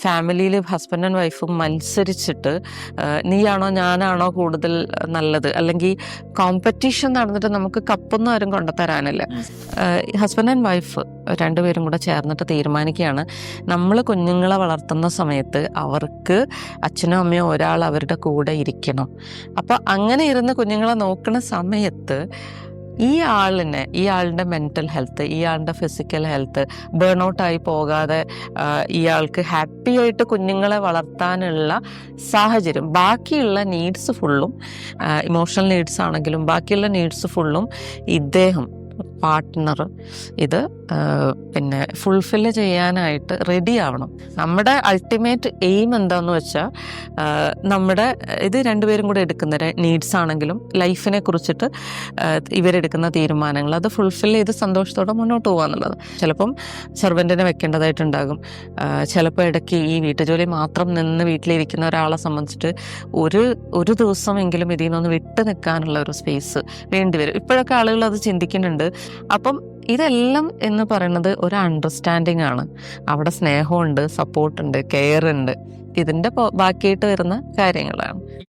ഫാമിലിയിൽ husband and വൈഫും മത്സരിച്ചിട്ട് നീയാണോ ഞാനാണോ കൂടുതൽ നല്ലത്, അല്ലെങ്കിൽ കോമ്പറ്റീഷൻ നടന്നിട്ട് നമുക്ക് കപ്പൊന്നും ആരും കൊണ്ടുതരാനില്ല. ഹസ്ബൻഡ് ആൻഡ് വൈഫ് രണ്ടുപേരും കൂടെ ചേർന്നിട്ട് തീരുമാനിക്കുകയാണ്, നമ്മൾ കുഞ്ഞുങ്ങളെ വളർത്തുന്ന സമയത്ത് അവർക്ക് അച്ഛനോ അമ്മയോ ഒരാൾ അവരുടെ കൂടെ ഇരിക്കണം. അപ്പോൾ അങ്ങനെ ഇരുന്ന് കുഞ്ഞുങ്ങളെ നോക്കുന്ന സമയത്ത് ഇയാളുടെ മെൻ്റൽ ഹെൽത്ത്, ഇയാളുടെ ഫിസിക്കൽ ഹെൽത്ത് ബേൺ ഔട്ടായി പോകാതെ ഇയാൾക്ക് ഹാപ്പി ആയിട്ട് കുഞ്ഞുങ്ങളെ വളർത്താനുള്ള സാഹചര്യം, ബാക്കിയുള്ള നീഡ്സ് ഫുള്ളും, ഇമോഷണൽ നീഡ്സ് ആണെങ്കിലും ബാക്കിയുള്ള നീഡ്സ് ഫുള്ളും ഇദ്ദേഹം പാർട്ട്ണർ ഇത് ഫുൾഫില്ല് ചെയ്യാനായിട്ട് റെഡി ആവണം. നമ്മുടെ അൾട്ടിമേറ്റ് എയിം എന്താണെന്ന് വെച്ചാൽ ഇത് രണ്ടുപേരും കൂടെ എടുക്കുന്ന നീഡ്സ് ആണെങ്കിലും ലൈഫിനെ കുറിച്ചിട്ട് ഇവരെടുക്കുന്ന തീരുമാനങ്ങൾ അത് ഫുൾഫിൽ ചെയ്ത് സന്തോഷത്തോടെ മുന്നോട്ട് പോകുക എന്നുള്ളത്. ചിലപ്പം സെർവൻറ്റിനെ വെക്കേണ്ടതായിട്ടുണ്ടാകും, ചിലപ്പോൾ ഇടയ്ക്ക് ഈ വീട്ടുജോലി മാത്രം നിന്ന് വീട്ടിലിരിക്കുന്ന ഒരാളെ സംബന്ധിച്ചിട്ട് ഒരു ദിവസമെങ്കിലും ഇതിൽ നിന്നൊന്ന് വിട്ടു നിൽക്കാനുള്ള ഒരു സ്പേസ് വേണ്ടിവരും. ഇപ്പോഴൊക്കെ ആളുകൾ അത് ചിന്തിക്കുന്നുണ്ട്. അപ്പം ഇതെല്ലാം എന്ന് പറയുന്നത് ഒരു അണ്ടർസ്റ്റാൻഡിങ് ആണ്. അവിടെ സ്നേഹമുണ്ട്, സപ്പോർട്ടുണ്ട്, കെയർ ഉണ്ട്. ഇതിൻ്റെ ബാക്കിയായിട്ട് വരുന്ന കാര്യങ്ങളാണ്.